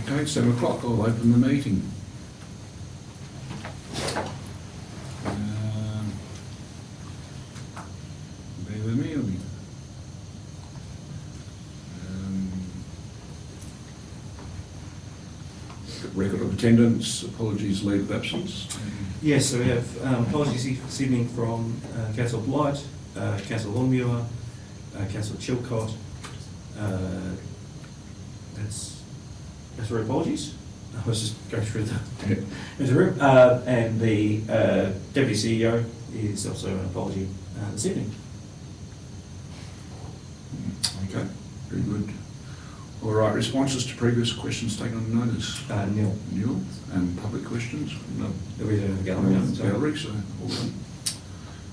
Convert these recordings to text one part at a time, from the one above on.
Okay, it's 7 o'clock. I'll open the meeting. Bear with me. Record of attendance, apologies, leave of absence. Yes, so we have apologies this evening from Councillor Blight, Councillor Longmuir, Councillor Chilcott. That's very apologies. I was just going through the room. And the Deputy CEO is also an apology this evening. Okay, very good. All right, responses to previous questions taken on notice? Nil. Nil. And public questions? No. We don't have a gallery. Gallery, so all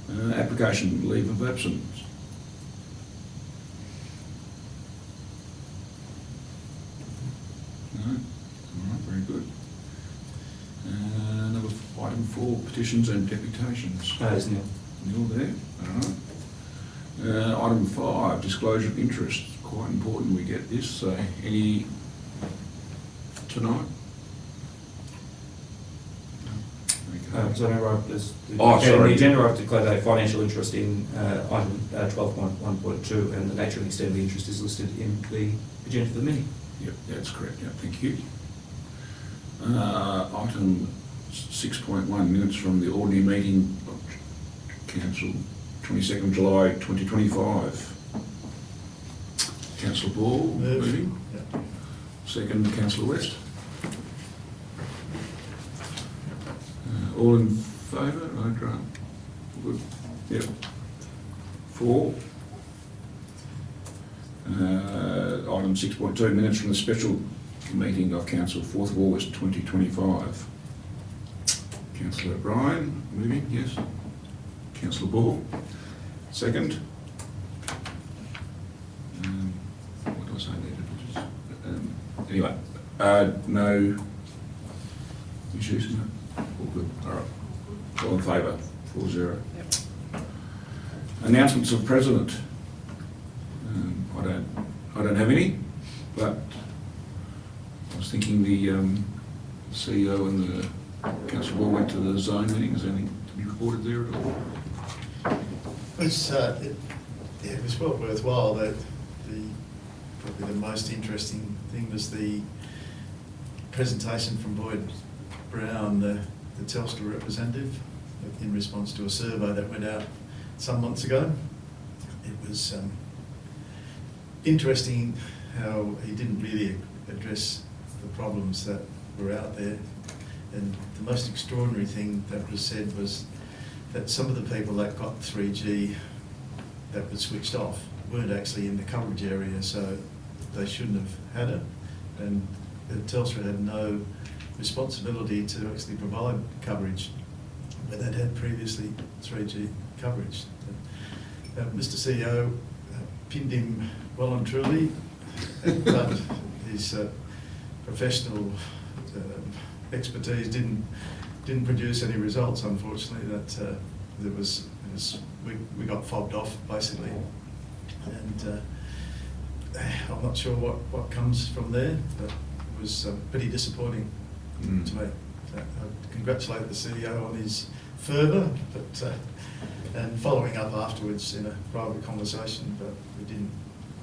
done. Application, leave of absence. No? All right, very good. Number item 4, petitions and deputations. Is nil. Nil there, all right. Item 5, disclosure of interest. Quite important we get this. So any tonight? No. Okay. So remember, there's sorry. the agenda, I've declared a financial interest in item 12.1.2, and the nature and extent of the interest is listed in the agenda for the meeting. Yep, that's correct. Yeah, thank you. Item 6.1, minutes from the ordinary meeting of Council, 22nd July 2025. Councillor Ball, moving. Yep. Second, Councillor West. All in favour? Right. Good. Yep. 4. Item 6.2, minutes from the special meeting of Council, 4th of August 2025. Councillor O'Brien, moving, yes. Councillor Ball, second. What do I say there? Anyway, no issues, no? All good, all right. All in favour, 4-0. Yep. Announcements of President. I don't have any, but I was thinking the CEO and the Council Ball went to the zone meeting. Is there anything to be reported there at all? It was well worthwhile. That probably the most interesting thing was the presentation from Boyd Brown, the Telstra representative, in response to a survey that went out some months ago. It was interesting how he didn't really address the problems that were out there. And the most extraordinary thing that was said was that some of the people that got 3G that was switched off weren't actually in the coverage area, so they shouldn't have had it. And Telstra had no responsibility to actually provide coverage where they'd had previously 3G coverage. Mr. CEO pinned him well and truly, but his professional expertise didn't produce any results. Unfortunately, that we got fobbed off basically, and I'm not sure what comes from there, but it was pretty disappointing to me. I congratulate the CEO on his fervour, but and following up afterwards in a private conversation, but we didn't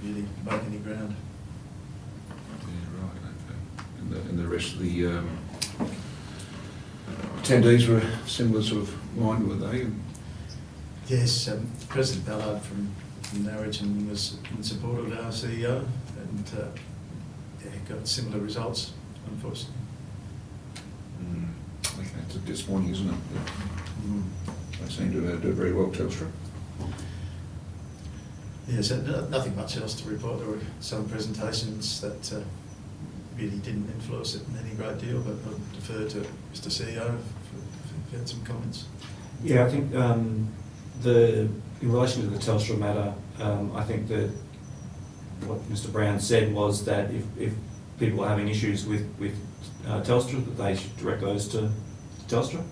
really make any ground. Yeah, right, okay. And the rest of the attendees were similar sort of mind, were they? Yes, President Ballard from Narrogin was in support of our CEO, and got similar results, unfortunately. Okay, it's disappointing, isn't it? They seem to do very well, Telstra. Yes, nothing much else to report. There were some presentations that really didn't influence it in any great deal, but I'll defer to Mr. CEO if he had some comments. Yeah, I think in relation to the Telstra matter, I think that what Mr. Brown said was that if people are having issues with Telstra, that they should direct those to Telstra.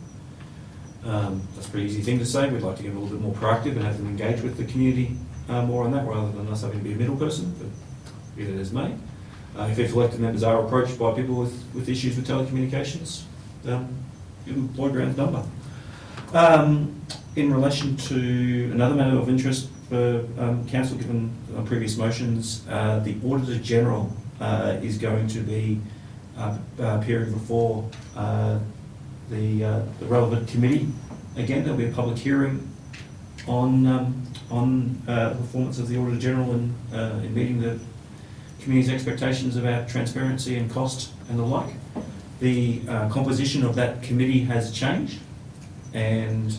That's a pretty easy thing to say. We'd like to get a little bit more proactive and have them engage with the community more on that, rather than us having to be a middle person, but be that as may. if elected members are approached by people with issues with telecommunications, give them Lloyd Brown's number. In relation to another matter of interest for council, given previous motions, the Auditor General is going to be appearing before the relevant committee. Again, there'll be a public hearing on the performance of the Auditor General in meeting the community's expectations about transparency and cost and the like. The composition of that committee has changed, and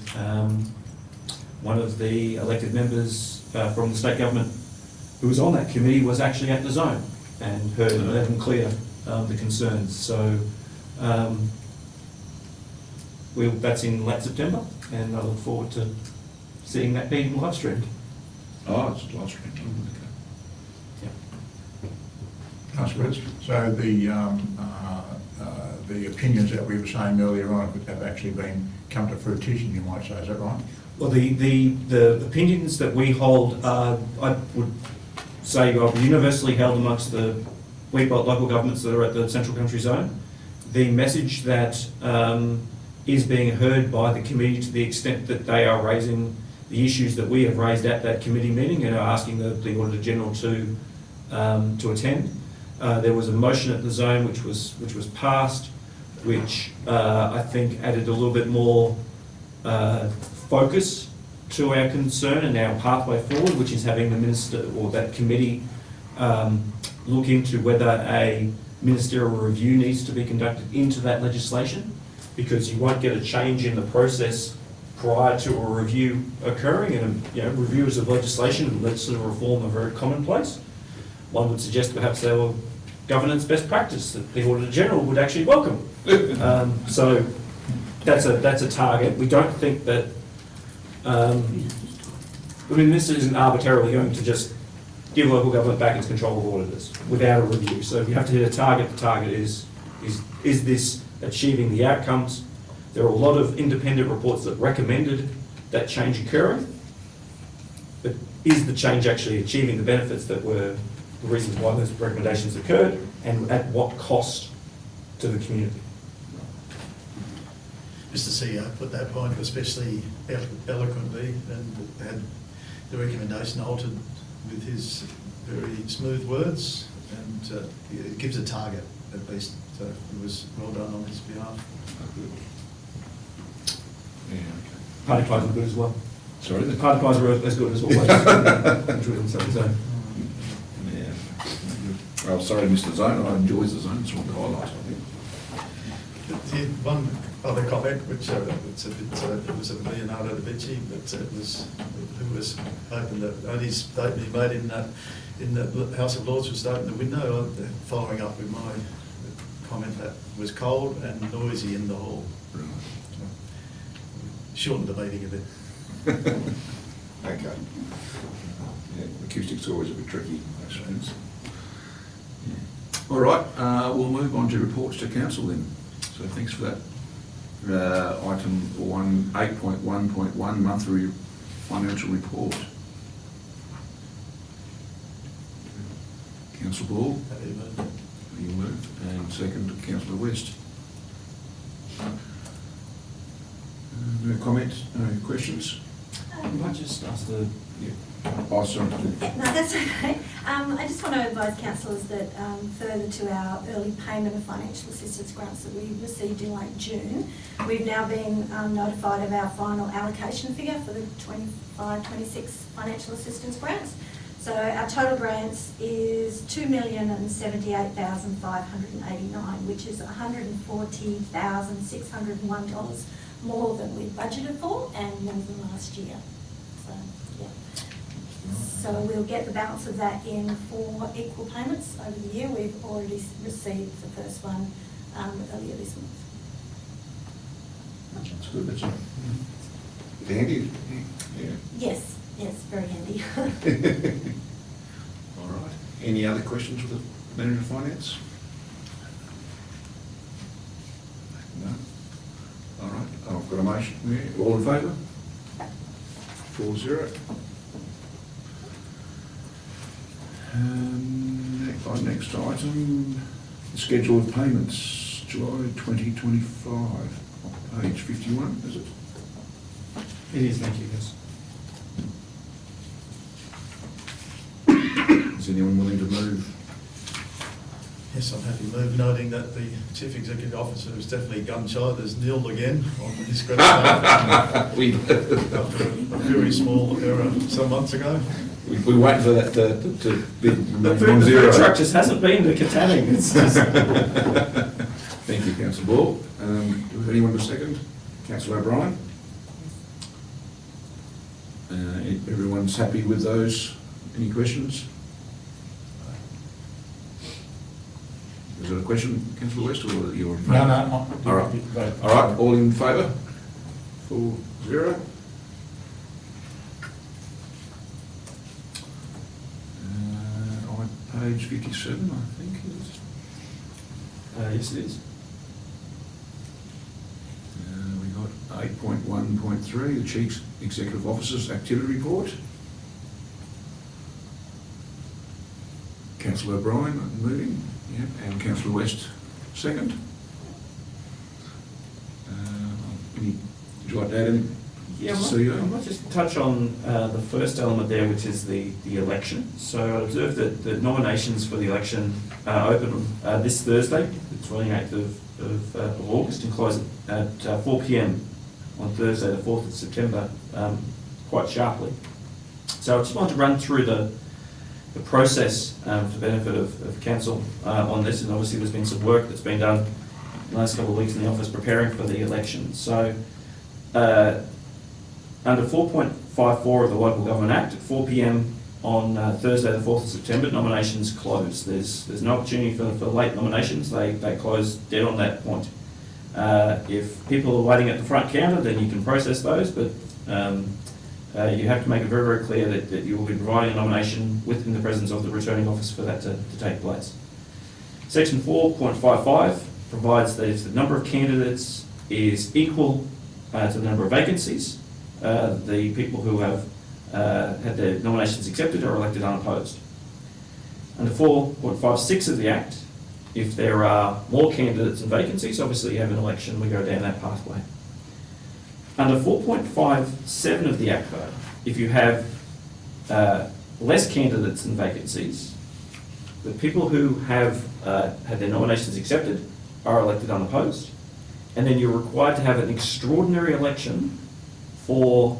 one of the elected members from the state government who was on that committee was actually at the zone and heard loud and clear the concerns. So that's in late September, and I look forward to seeing that being live streamed. Oh, it's live stream. Okay. That's good. So the opinions that we were saying earlier on have actually come to fruition, you might say, is that right? Well, the opinions that we hold, I would say, are universally held amongst the Wheatbelt local governments that are at the Central Country Zone. The message that is being heard by the committee, to the extent that they are raising the issues that we have raised at that committee meeting and are asking the Auditor General to attend. There was a motion at the zone which was passed, which I think added a little bit more focus to our concern and our pathway forward, which is having the minister or that committee look into whether a ministerial review needs to be conducted into that legislation, because you won't get a change in the process prior to a review occurring, and reviews of legislation and legislative reform are very commonplace. One would suggest perhaps they were governance best practice that the Auditor General would actually welcome. So that's a target. We don't think that, this isn't arbitrarily going to just give local government back its control of auditors without a review. So if you have to hit a target, the target is this achieving the outcomes? There are a lot of independent reports that recommended that change occurring, but is the change actually achieving the benefits that were the reasons why those recommendations occurred, and at what cost to the community? Mr. CEO put that point especially eloquently, and had the recommendation altered with his very smooth words, and it gives a target at least. So it was well done on his behalf. Yeah, okay. Party pies are good as well. Sorry? The party pies are as good as always. So, Yeah. Well, sorry, Mr. Zone. I enjoy the zone. It's one of the highlights, I think. One other comment, which it was of Leonardo da Vinci, but it was who was hoping that only statement he made in the House of Lords was to open the window, following up with my comment that was cold and noisy in the hall. Right. Shortened the meeting a bit. Okay. Yeah, acoustics are always a bit tricky, those things. Yeah. All right, we'll move on to reports to council then. So thanks for that. Item 8.1.1, monthly financial report. Councillor Ball, you move, and second, Councillor West. No comments, no questions? I might just ask the... Oh, sorry. No, that's okay. I just want to advise councillors that further to our early payment of financial assistance grants that we received in late June, we've now been notified of our final allocation figure for the 25-26 financial assistance grants. So our total grants is $2,078,589, which is $140,601 more than we budgeted for and more than last year. So, yeah. So we'll get the balance of that in 4 equal payments over the year. We've already received the first one earlier this month. That's good, that's it. Handy? Yeah. Yes, very handy. All right. Any other questions for the Manager of Finance? No? All right, I've got a motion there. All in favour? 4-0. Our next item, the schedule of payments, July 2025, on page 51, is it? It is, thank you, yes. Is anyone willing to move? Yes, I'm happy to move, noting that the Chief Executive Officer is definitely gun-shy. There's nil again on his credit card We, after a very small error some months ago. we wait for that to be The remain zero. food truck just hasn't been to Katanning. It's just, Thank you, councillor Ball. Do we have anyone to second? Councillor O'Brien? Everyone's happy with those? Any questions? Is there a question, councillor West, or you're? No, no. All right. All right, all in favour? 4-0. On page 57, I think it is. yes, it is. We got 8.1.3, the Chief Executive Officer's Activity Report. Councillor O'Brien moving, yeah, and Councillor West second. Would you like to add anything? Yeah, CEO? I might just touch on the first element there, which is the election. So I observed that the nominations for the election open this Thursday, the 28th of August, and close at 4 p.m. on Thursday, the 4th of September, quite sharply. So I just wanted to run through the process for the benefit of council on this, and obviously there's been some work that's been done in the last couple of weeks in the office preparing for the election. So under 4.54 of the Local Government Act, at 4 p.m. on Thursday the 4th of September, nominations close. There's no opportunity for late nominations. They close dead on that point. If people are waiting at the front counter, then you can process those, but you have to make it very, very clear that you will be providing a nomination within the presence of the returning officer for that to take place. Section 4.55 provides that if the number of candidates is equal to the number of vacancies, the people who have had their nominations accepted are elected unopposed. Under 4.56 of the Act, if there are more candidates than vacancies, obviously you have an election, we go down that pathway. Under 4.57 of the Act, though, if you have less candidates than vacancies, the people who have had their nominations accepted are elected unopposed, and then you're required to have an extraordinary election for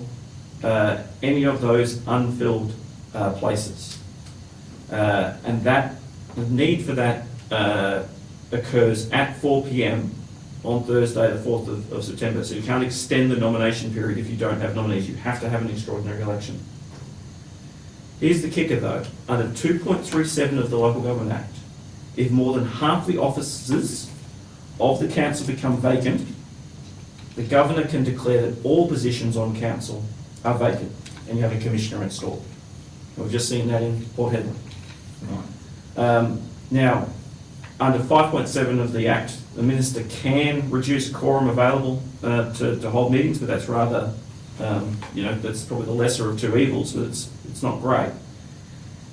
any of those unfilled places. And that, the need for that occurs at 4 p.m. on Thursday, the 4th of September. So you can't extend the nomination period if you don't have nominees. You have to have an extraordinary election. Here's the kicker though. Under 2.37 of the Local Government Act, if more than half the offices of the council become vacant, the Governor can declare that all positions on council are vacant and you have a commissioner installed. We've just seen that in Port Hedland. Right. Now, under 5.7 of the Act, the Minister can reduce quorum available to hold meetings, but that's rather, that's probably the lesser of two evils, but it's not great.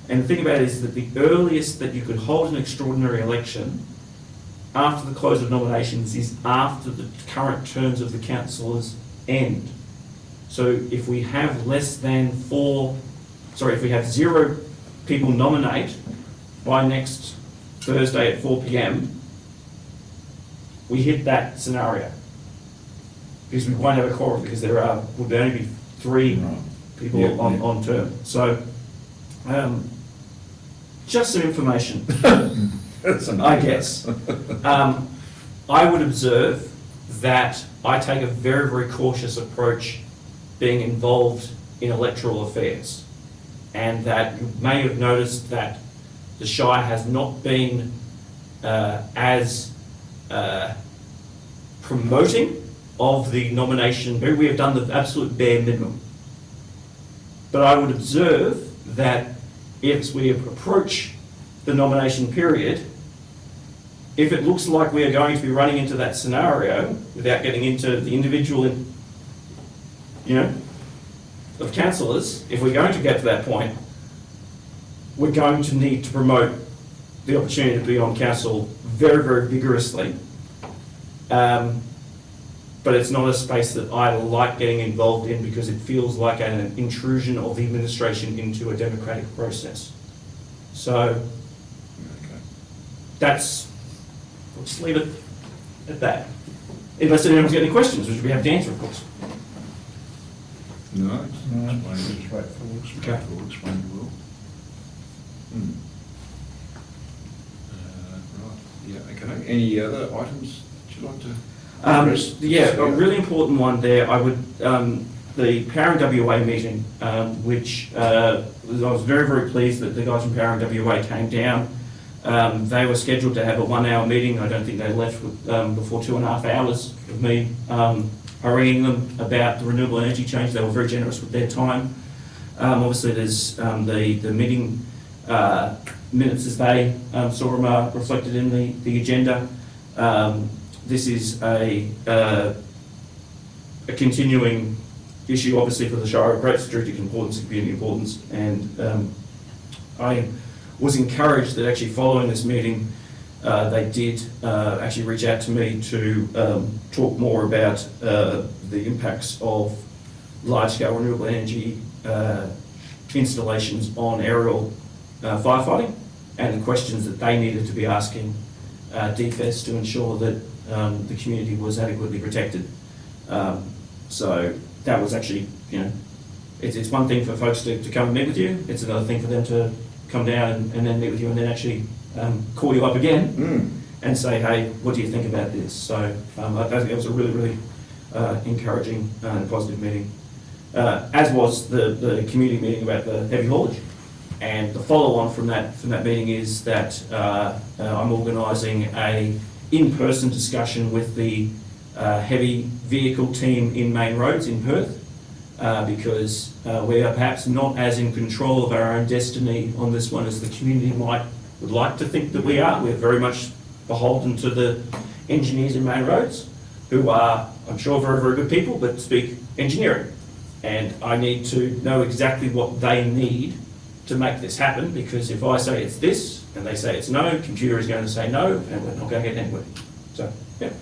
And the thing about it is that the earliest that you could hold an extraordinary election after the close of nominations is after the current terms of the councillors end. So if we have if we have 0 people nominate by next Thursday at 4 p.m, we hit that scenario. Because we won't have a quorum, because would only be 3 people Yeah, on term. So, just some information. I guess. I would observe that I take a very, very cautious approach being involved in electoral affairs, and that you may have noticed that the Shire has not been as promoting of the nomination. We have done the absolute bare minimum. But I would observe that as we approach the nomination period, if it looks like we are going to be running into that scenario, without getting into the individual, of councillors, if we're going to get to that point, we're going to need to promote the opportunity to be on council very, very vigorously. But it's not a space that I like getting involved in because it feels like an intrusion of the administration into a democratic process. So Okay. that's, we'll just leave it at that. Unless anyone's got any questions, which we have to answer, of course. No, it's No, explained. it's straightforward. Straightforward, explained well. Right, yeah, okay. Any other items that you'd like to address? Yeah, a really important one there, I would, the Power and WA meeting, which I was very, very pleased that the guys from Power and WA came down. They were scheduled to have a 1 hour meeting. I don't think they left with, before 2.5 hours of me haranguing them about the renewable energy change. They were very generous with their time. Obviously, there's the meeting minutes as they saw them are reflected in the agenda. This is a continuing issue, obviously, for the Shire of great strategic importance and community importance. And I was encouraged that actually following this meeting, they did actually reach out to me to talk more about the impacts of large-scale renewable energy installations on aerial firefighting and the questions that they needed to be asking DFES to ensure that the community was adequately protected. So that was actually, it's one thing for folks to come and meet with you, it's another thing for them to come down and then meet with you and then actually call you up again and say, hey, what do you think about this? So I think it was a really, really encouraging and positive meeting, as was the community meeting about the heavy haulage. And the follow-on from that meeting is that I'm organising a in-person discussion with the heavy vehicle team in Main Roads in Perth, because we are perhaps not as in control of our own destiny on this one as the community would like to think that we are. We're very much beholden to the engineers in Main Roads, who are, I'm sure, very, very good people, but speak engineering. And I need to know exactly what they need to make this happen, because if I say it's this and they say it's no, computer is going to say no, and we're not going to get anywhere. So, yeah.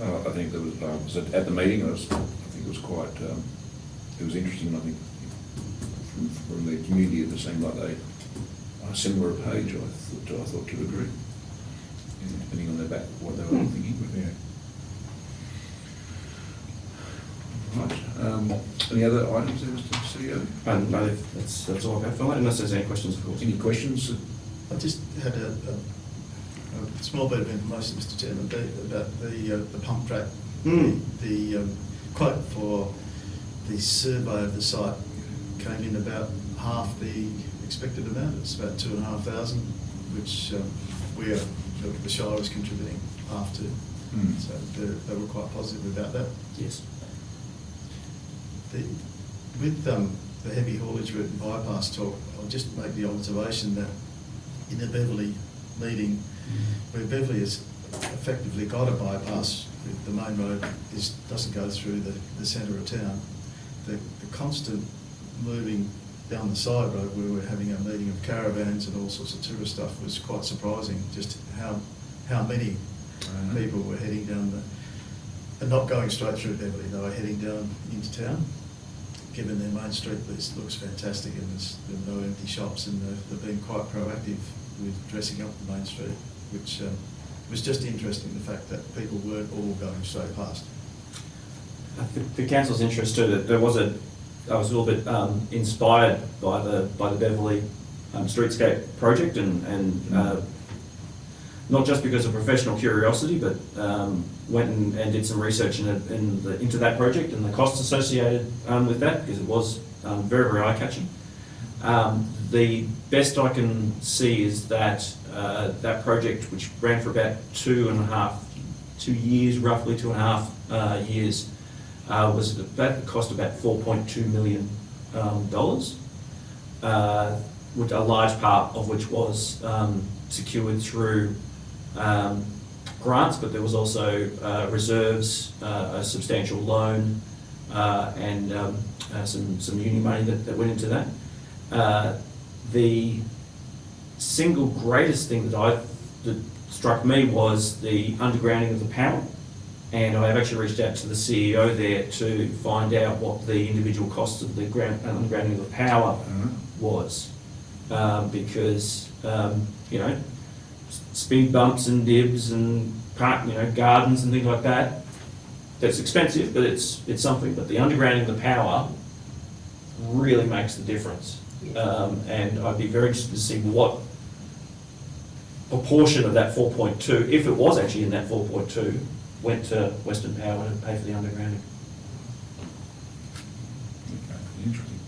I think there was at the meeting. I think it was quite. It was interesting. I think from the community, it seemed like they on a similar page. I thought to a degree, depending on their back, what they were thinking. Yeah. Right. Any other items there, Mr. CEO? No, that's all I've got for that, unless there's any questions, of course. Any questions? I just had a small bit of information, Mr. Chairman, about the pump track. The quote for the survey of the site came in about half the expected amount. It's about 2,500, which the Shire is contributing half to. So they were quite positive about that. Yes. With the heavy haulage route and bypass talk, I'll just make the observation that in the Beverley meeting, where Beverley has effectively got a bypass, the main road doesn't go through the centre of town. The constant moving down the side road where we're having a meeting of caravans and all sorts of tourist stuff was quite surprising, just how many people were heading down and not going straight through Beverley, they were heading down into town. Given their main street list looks fantastic and there are no empty shops, and they've been quite proactive with dressing up the main street, which was just interesting, the fact that people weren't all going straight past. I think the council's interest too, that I was a little bit inspired by the Beverley streetscape project, and not just because of professional curiosity, but went and did some research into that project and the costs associated with that, because it was very, very eye-catching. The best I can see is that that project, which ran for about 2 years, roughly 2.5 years, was about cost about $4.2 million, with a large part of which was secured through grants, but there was also reserves, a substantial loan, and some uni money that went into that. The single greatest thing that struck me was the undergrounding of the power. And I have actually reached out to the CEO there to find out what the individual costs of the undergrounding of the power was. Because, speed bumps and dibs and gardens and things like that, that's expensive, but it's something. But the undergrounding of the power really makes the difference. And I'd be very interested to see what proportion of that 4.2, if it was actually in that 4.2, went to Western Power to pay for the undergrounding. Okay, interesting.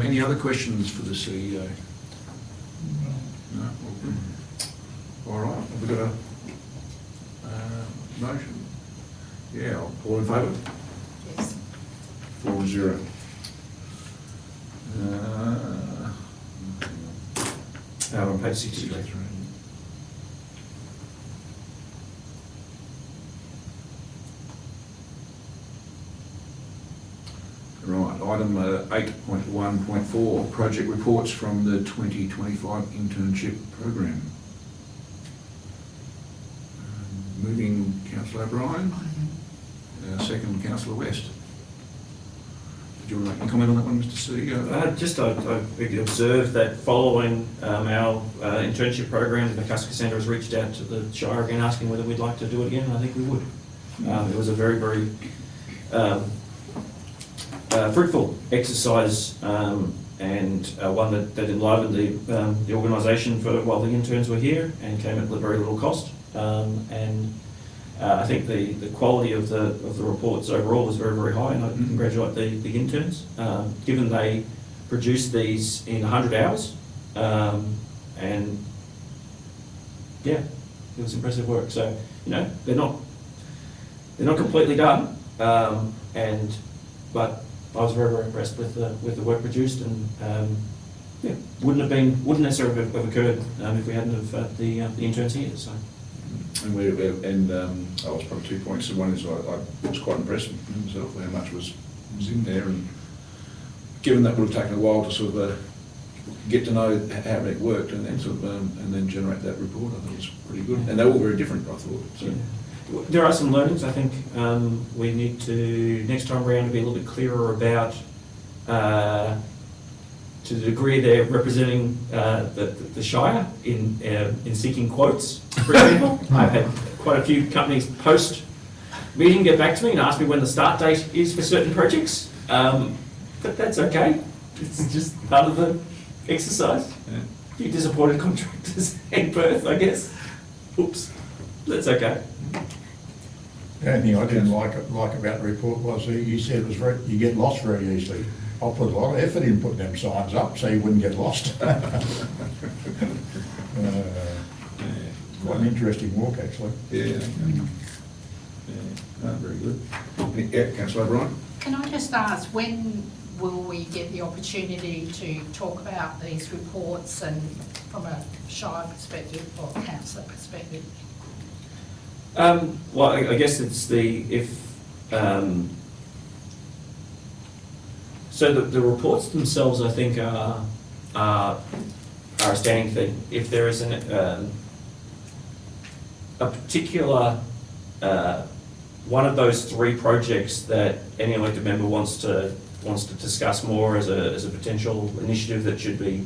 Any other questions for the CEO? No? All right, have we got a motion? Yeah, all in favour? Yes. 4-0. On page 63. Right, item 8.1.4, project reports from the 2025 internship program. Moving Councillor O'Brien, second Councillor West. Did you want to make any comment on that one, Mr. CEO? I observed that following our internship program, the Cassandra has reached out to the Shire again asking whether we'd like to do it again, and I think we would. It was a very, very fruitful exercise and one that enlivened the organisation while the interns were here and came at very little cost. I think the quality of the reports overall was very, very high, and I congratulate the interns. Given they produced these in 100 hours, and yeah, it was impressive work. So they're not completely done, but I was very, very impressed with the work produced, and wouldn't necessarily have occurred if we hadn't have the interns here. So. And I was probably 2 points. One is I was quite impressed with myself with how much was in there, and given that would have taken a while to sort of get to know how it worked and then and then generate that report, I thought it was pretty good. And they're all very different, I thought. So. Yeah. There are some learnings. I think we need to next time around to be a little bit clearer about. To the degree they're representing the Shire in seeking quotes, for example. I've had quite a few companies post-meeting get back to me and ask me when the start date is for certain projects, but that's okay. It's just part of the exercise. Yeah. You disappointed contractors in Perth, I guess. Oops, that's okay. The only thing I didn't like about the report was you said it was you get lost very easily. I put a lot of effort in putting them signs up so you wouldn't get lost. Quite an interesting walk, actually. Yeah. Very good. Yeah, Councillor O'Brien. Can I just ask, when will we get the opportunity to talk about these reports and from a Shire perspective or councillor perspective? Well, I guess it's so the reports themselves, I think, are a standing thing. If there is a particular one of those three projects that any elected member wants to discuss more as a potential initiative that should be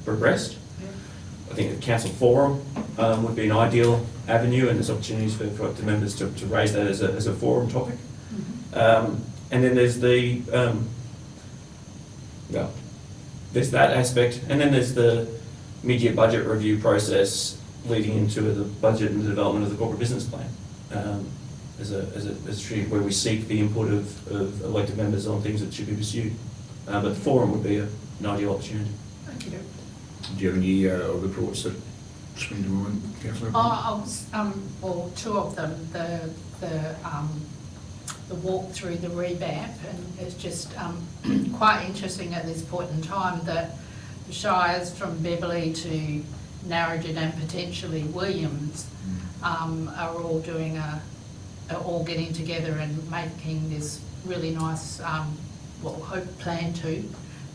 progressed, I think the council forum would be an ideal avenue, and there's opportunities for the members to raise that as a forum topic. And then there's there's that aspect, and then there's the mid-year budget review process leading into the budget and the development of the corporate business plan, as a stream where we seek the input of elected members on things that should be pursued. But the forum would be an ideal opportunity. Thank you. Do you have any of the reports that spring to mind, Councillor? I was, well, two of them, the walk through the revamp, and it's just quite interesting at this point in time that the Shires from Beverley to Narrogin and potentially Williams are all doing all getting together and making this really nice, plan to,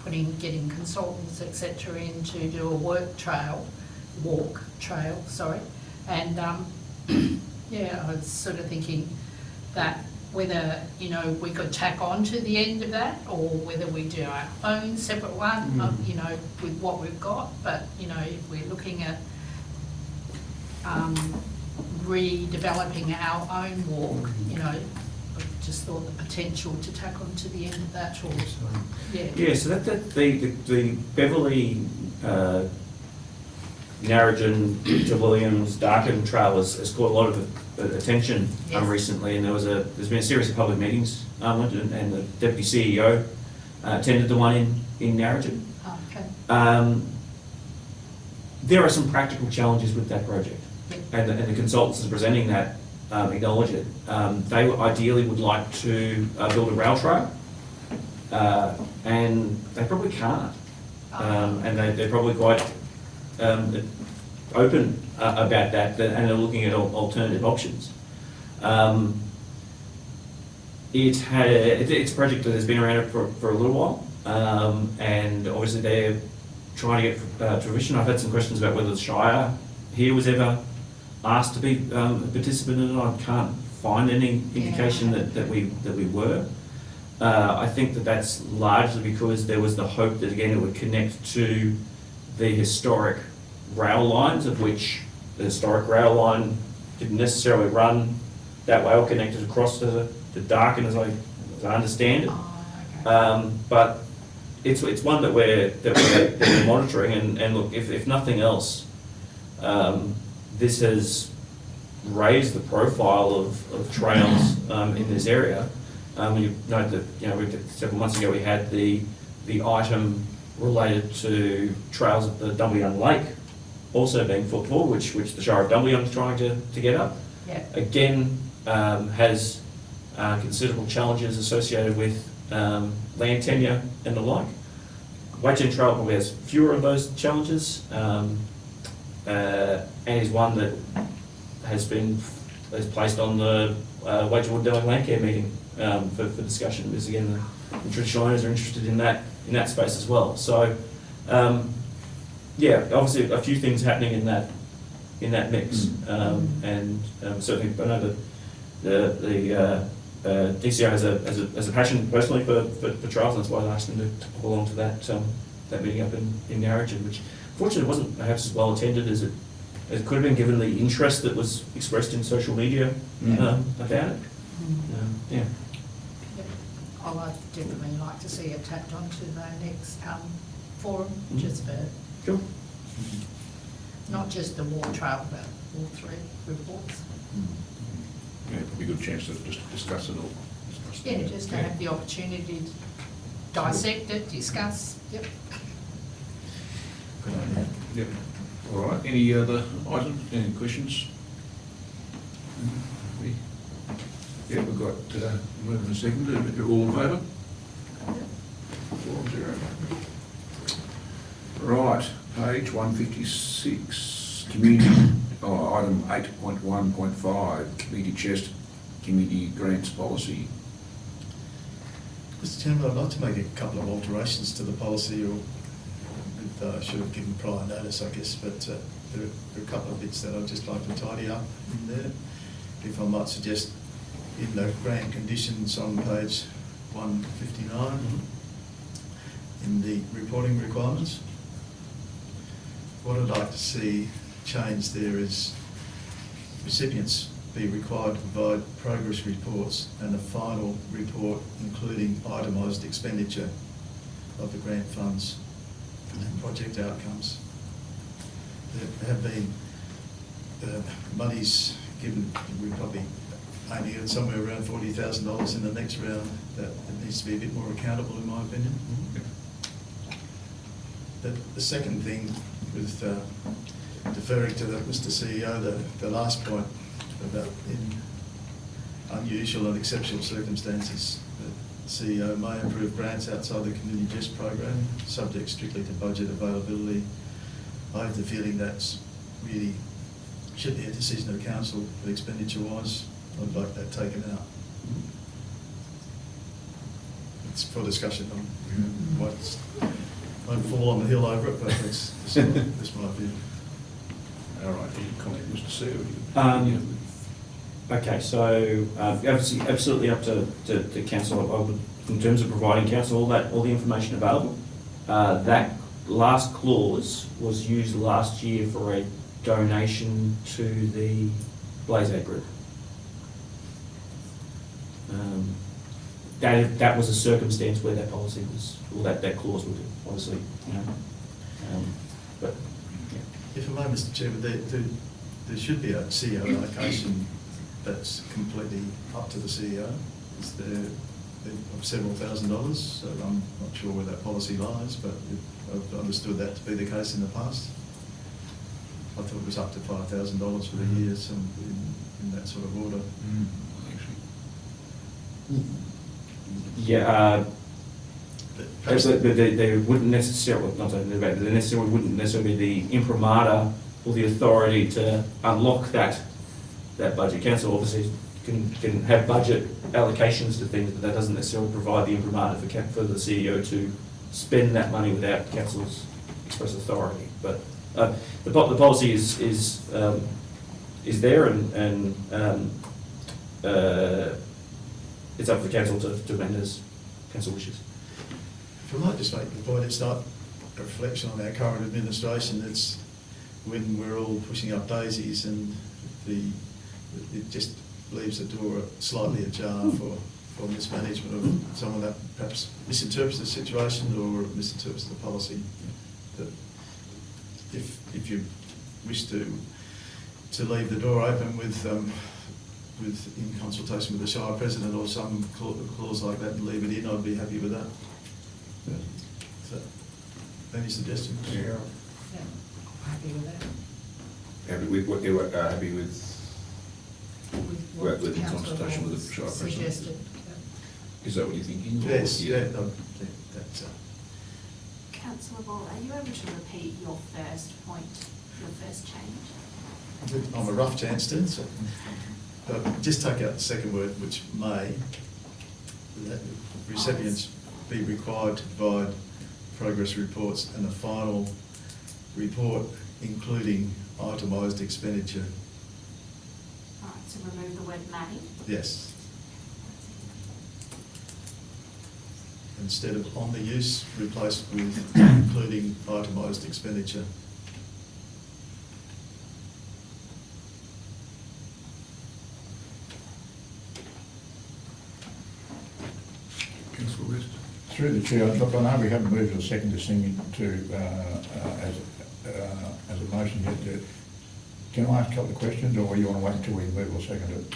getting consultants, etc. in to do a walk trail, and yeah, I was sort of thinking that whether, we could tack on to the end of that, or whether we do our own separate one, with what we've got, but, if we're looking at redeveloping our own walk, I just thought the potential to tack on to the end of that, or, Yeah, so the Beverley, Narrogin to Williams Darkin Trail has caught a lot of attention Yes. recently, and there's been a series of public meetings, and the Deputy CEO attended the one in Narrogin. okay, There are some practical challenges with that project, and the consultants presenting that acknowledge it. They ideally would like to build a rail trail, and they probably can't. And they're probably quite open about that, and they're looking at alternative options. It's a project that has been around for a little while, and obviously they're trying to get to fruition. I've had some questions about whether the Shire here was ever asked to be a participant in it. I can't find any indication that we were. I think that's largely because there was the hope that, again, it would connect to the historic rail lines, of which the historic rail line didn't necessarily run that way or connected across to Darkin, as I understand it. okay. But it's one that we're monitoring, and look, if nothing else, this has raised the profile of trails in this area. You note that several months ago we had the item related to trails at the Dumbleyung Lake also being put forward, which the Shire of Dumbleyung is trying to get up. Yeah. Again, has considerable challenges associated with land tenure and the like. Wagen Trail probably has fewer of those challenges, and is one that has placed on the Wagenwood Delling Land Care meeting for discussion, because again the traditional owners are interested in that space as well. So yeah, obviously a few things happening in that mix, and certainly I know that the DCO has a passion personally for trails, and that's why I asked them to pull along to that meeting up in Narrogin, which fortunately wasn't perhaps as well attended as it could have been, given the interest that was expressed in social media about it. Yeah. I'd definitely like to see it tapped onto the next forum, just for Sure. not just the walk trail, but all three reports. Yeah, it'd be a good chance to just discuss it all. Yeah, just to have the opportunity to dissect it, discuss. Yep. Good idea. Yep. All right, any other items, any questions? Yeah, we've got move and second. All in favour? 4-0. Right, page 156, community, item 8.1.5, community chest, community grants policy. Mr. Chairman, I'd like to make a couple of alterations to the policy, or I should have given prior notice, I guess, but there are a couple of bits that I'd just like to tidy up in there. If I might suggest, in the grant conditions on page 159, in the reporting requirements, what I'd like to see changed there is recipients be required to provide progress reports and a final report including itemised expenditure of the grant funds and project outcomes. There have been monies given, we're probably aiming at somewhere around $40,000 in the next round, that it needs to be a bit more accountable, in my opinion. The second thing, with deferring to Mr. CEO, the last point about in unusual and exceptional circumstances, the CEO may approve grants outside the community chest program, subject strictly to budget availability. I have the feeling that's really should be a decision of council, but expenditure-wise, I'd like that taken out. it's for discussion. I won't fall on the hill over it, but that's my view. All right, any comment, Mr. Sew? Okay, so absolutely up to council. I would, in terms of providing council all the information available. That last clause was used last year for a donation to the Blaze Aid group. That was a circumstance where that policy was, or that clause would obviously, you know, but, yeah. If I may, Mr. Chairman, there should be a CEO allocation that's completely up to the CEO. Is there of several $1,000s, so I'm not sure where that policy lies, but I've understood that to be the case in the past. I thought it was up to $5,000 for the year, some in that sort of order. Yeah, But perhaps but they wouldn't necessarily, not saying they're bad, but they necessarily wouldn't necessarily be the imprimatur or the authority to unlock that budget. Council obviously can have budget allocations to things, but that doesn't necessarily provide the imprimatur for the CEO to spend that money without council's express authority. But the policy is there, and it's up for council to amend as council wishes. if I might just make the point, it's not a reflection on our current administration, it's when we're all pushing up daisies and it just leaves the door slightly ajar for mismanagement of someone that perhaps misinterprets the situation or misinterprets the policy. That if you wish to leave the door open with in consultation with the Shire President or some clause like that and leave it in, I'd be happy with that. So, any suggestions? Yeah. Yeah, happy with that. Happy with what they were, happy with, With with the councillor consultation with the Hall's Shire President. suggested. is that what you're thinking? Or- Yes, yeah, no, that's, Councillor Ball, are you able to repeat your first point, your first change? I'm a rough Chancellor, so, but just take out the second word, which may, that recipients be required to provide progress reports and a final report including itemised expenditure. All right, so remove the word may. Yes. Instead of on the use, replaced with including itemised expenditure. Councillor West? Through the chair, look, I know we haven't moved to second this thing as a motion yet. Can I ask a couple of questions, or you want to wait until we move or second it?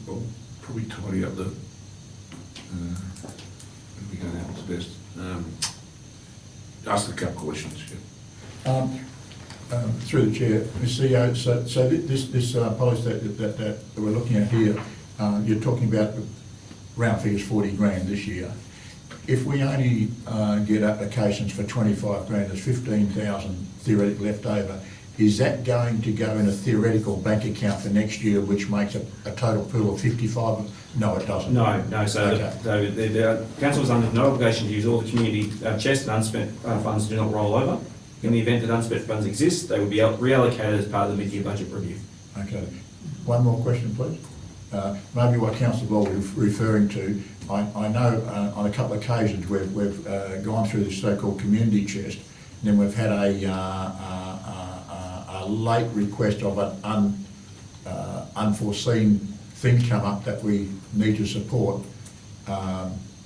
We'll probably tidy up the, we go down, it's best. Ask a couple of questions, yeah. Through the chair, Ms. CEO, so this policy that we're looking at here, you're talking about round figures 40 grand this year. If we only get applications for 25 grand, there's 15,000 theoretically left over. Is that going to go in a theoretical bank account for next year, which makes a total pool of 55? No, it doesn't. No, so Okay. the council is under no obligation to use all the community chest and unspent funds do not roll over. In the event that unspent funds exist, they will be reallocated as part of the mid-year budget review. Okay. One more question, please. Maybe what Councillor Ball was referring to, I know on a couple of occasions we've gone through this so-called community chest, and then we've had a late request of an unforeseen thing come up that we need to support.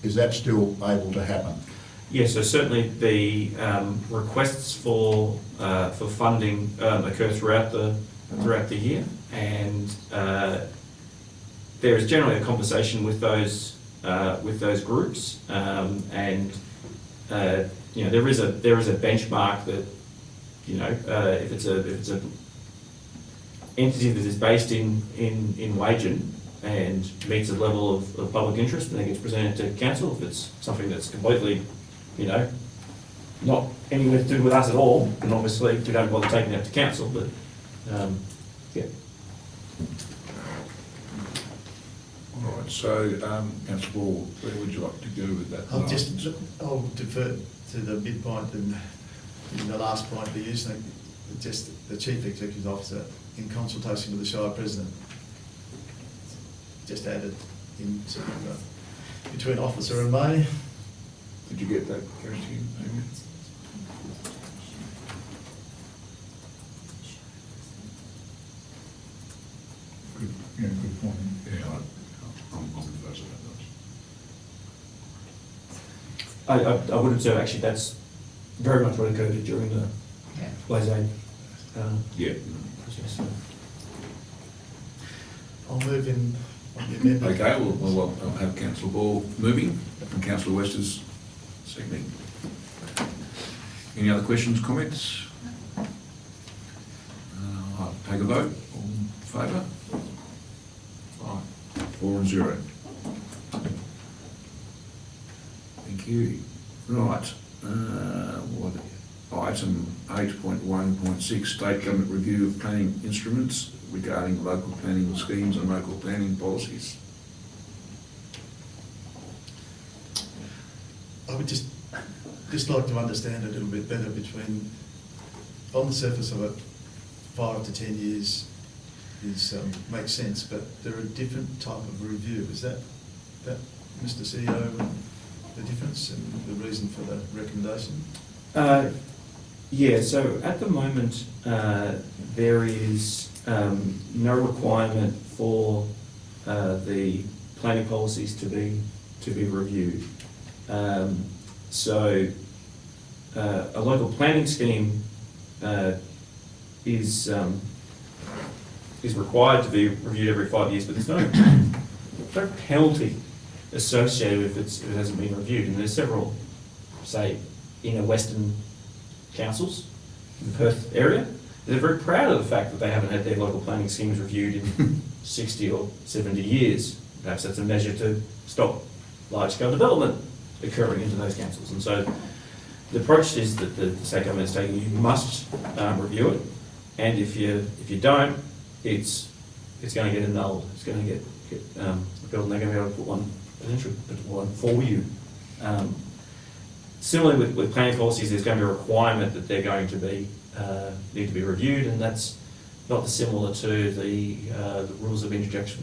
Is that still able to happen? Yes, so certainly the requests for funding occur throughout the year, and there is generally a conversation with those groups, and you know, there is a benchmark that, you know, if it's a entity that is based in Wagen and meets a level of public interest, and then gets presented to council. If it's something that's completely, you know, not anywhere to do with us at all, then obviously we don't bother taking that to council, but yeah. All right. right, so, councillor Ball, where would you like to go with that? I'll defer to the midpoint and in the last point, the use, just the Chief Executive Officer in consultation with the Shire President. Just added in sort of, between officer and May. Did you get that, Kirsty? Amy? Good, yeah, good point. Yeah, I'm in favour of that. I would observe actually that's very much what occurred during the Yeah. Blazade Yeah. process. So. I'll move in on the amendment. Okay, well, I'll have councillor Ball moving and councillor West is seconding. Any other questions, comments? I'll take a vote. All in favour? 5, 4 and 0. Thank you. Right, what, item 8.1.6, State Government Review of Planning Instruments regarding local planning schemes and local planning policies. I would just like to understand a little bit better between, on the surface of it, 5 to 10 years is, makes sense, but there are different type of review. Is that Mr. CEO, the difference and the reason for the recommendation? Yeah, so at the moment, there is no requirement for the planning policies to be reviewed. So a local planning scheme is required to be reviewed every 5 years, but there's no penalty associated with if it hasn't been reviewed. And there's several, say, inner western councils in the Perth area. They're very proud of the fact that they haven't had their local planning schemes reviewed in 60 or 70 years. Perhaps that's a measure to stop large-scale development occurring into those councils. And so the approach is that the state government is taking, you must review it, and if you don't, it's going to get annulled. It's going to get built, and they're going to be able to put one for you. Similarly with planning policies, there's going to be a requirement that they're going to be need to be reviewed, and that's not dissimilar to the rules of introduced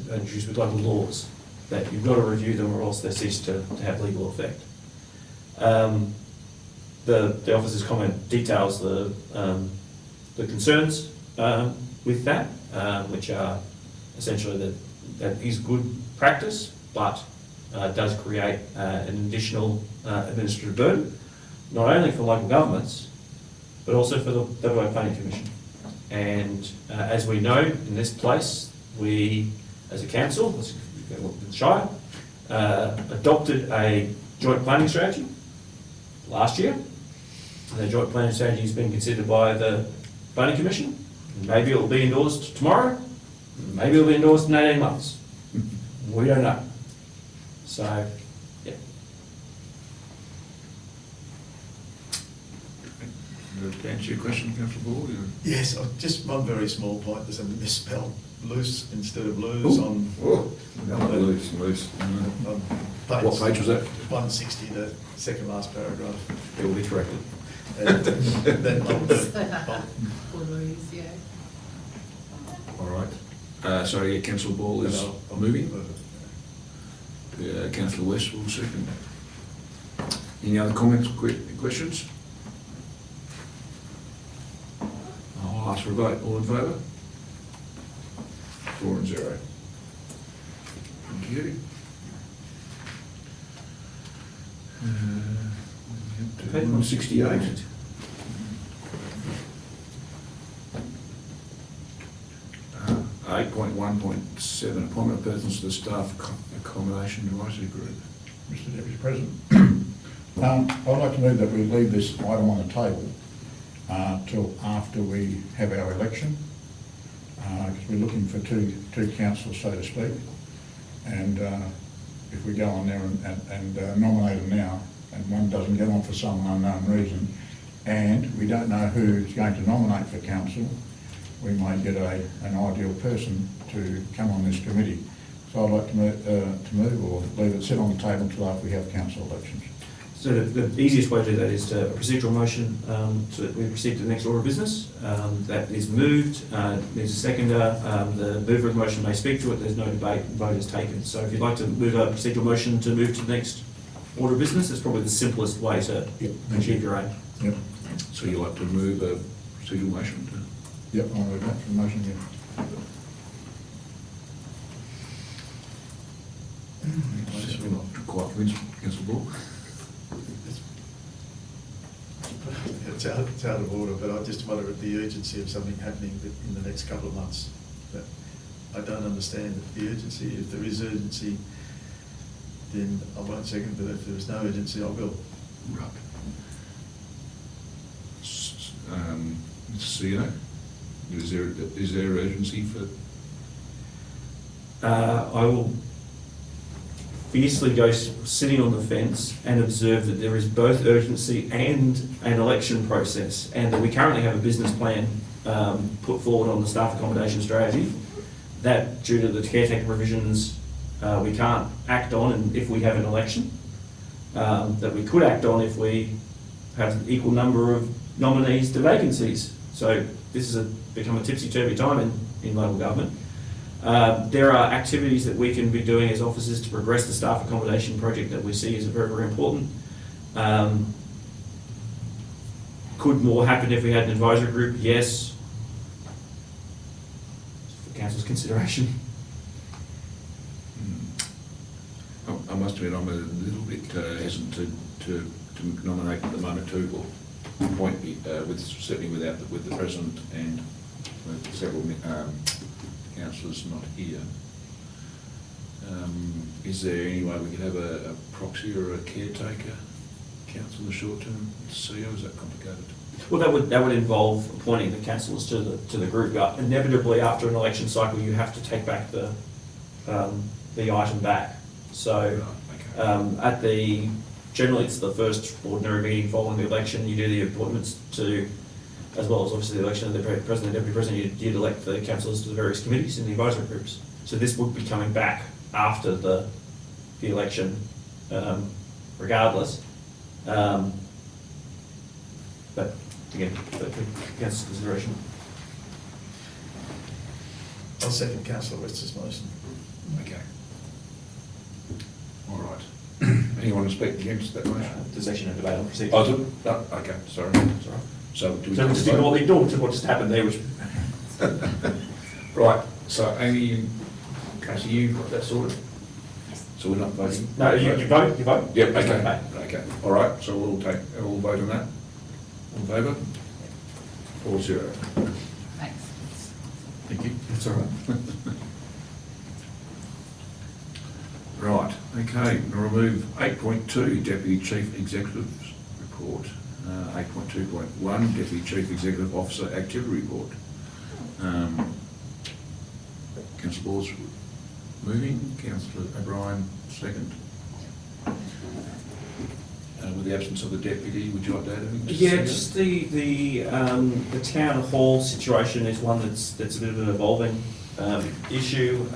with local laws, that you've got to review them or else they cease to have legal effect. The officer's comment details the concerns with that, which are essentially that is good practice, but does create an additional administrative burden, not only for local governments, but also for the WA Planning Commission. And as we know, in this place, we, as a council, the Shire, adopted a joint planning strategy last year. And the joint planning strategy has been considered by the Planning Commission. Maybe it will be endorsed tomorrow, maybe it will be endorsed in 18 months. We don't know. So, yeah. To answer your question, councillor Ball? Yes, just one very small point. There's a misspelled loose instead of lose on Loose. on What page was that? 160, the second last paragraph. It will be corrected. And then I'll Or lose, yeah. All right. Sorry, councillor Ball is moving. Councillor West will second. Any other comments, questions? I'll ask for a vote. All in favour? 4 and 0. Thank you. Page 168. Uh, 8.1.7, appointment of persons to the staff accommodation advisory group. Mr Deputy President, I'd like to move that we leave this item on the table till after we have our election, because we're looking for two councils, so to speak. And if we go on there and nominate them now, and one doesn't get on for some unknown reason, and we don't know who's going to nominate for council, we might get an ideal person to come on this committee. I'd like to move or leave it sit on the table until after we have council elections. So the easiest way to do that is to a procedural motion, so that we proceed to the next order of business. That is moved, there's a seconder, the mover of the motion may speak to it, there's no debate, vote is taken. So if you'd like to move a procedural motion to move to the next order of business, it's probably the simplest way to Yep. achieve your aim. Yep. So you like to move a procedural motion to? Yep, I'll move that for the motion, yeah. Certainly not quite convinced, Councillor Ball. It's out of order, but I just wonder at the urgency of something happening in the next couple of months. But I don't understand the urgency. If there is urgency, then I won't second, but if there is no urgency, I will. Right. Mr. CEO, is there urgency for? I will fiercely go sitting on the fence and observe that there is both urgency and an election process, and that we currently have a business plan put forward on the staff accommodation strategy that, due to the caretaker provisions, we can't act on and if we have an election, that we could act on if we have an equal number of nominees to vacancies. So this has become a tipsy-turvy time in local government. There are activities that we can be doing as officers to progress the staff accommodation project that we see as very, very important. Could more happen if we had an advisory group? Yes. For council's consideration. I must admit, I'm a little bit hesitant to nominate at the moment too, or appoint certainly with the President and with several councillors not here. Is there any way we could have a proxy or a caretaker council in the short term? CEO, is that complicated? Well, that would involve appointing the councillors to the group. Inevitably, after an election cycle, you have to take back the item back. So, generally it's the first ordinary meeting following the election. You do the appointments to, as well as obviously the election of the President and Deputy President. You'd elect the councillors to the various committees and the advisory groups. So this would be coming back after the election, regardless. But again, for council's consideration. I'll second Councillor West's motion. Okay. All right. Anyone to speak against that motion? There's actually no debate on procedure. Oh, is it? No, okay, sorry. That's all right. So do we? So just ignore what just happened there, which. Right, so Amy, Cassie, you got that sorted? So we're not voting? No, you vote. Yep, There's no okay, debate. okay, all right, so we'll vote on that. All in favour? 4-0. Thanks. Thank you. That's all right. Right, okay, we'll remove 8.2, Deputy Chief Executive's report. 8.2.1, Deputy Chief Executive Officer Activity Report. Councillor Ball's moving, Councillor O'Brien second. With the absence of the deputy, would you like to add anything? Yeah, just the town hall situation is one that's a bit of an evolving issue.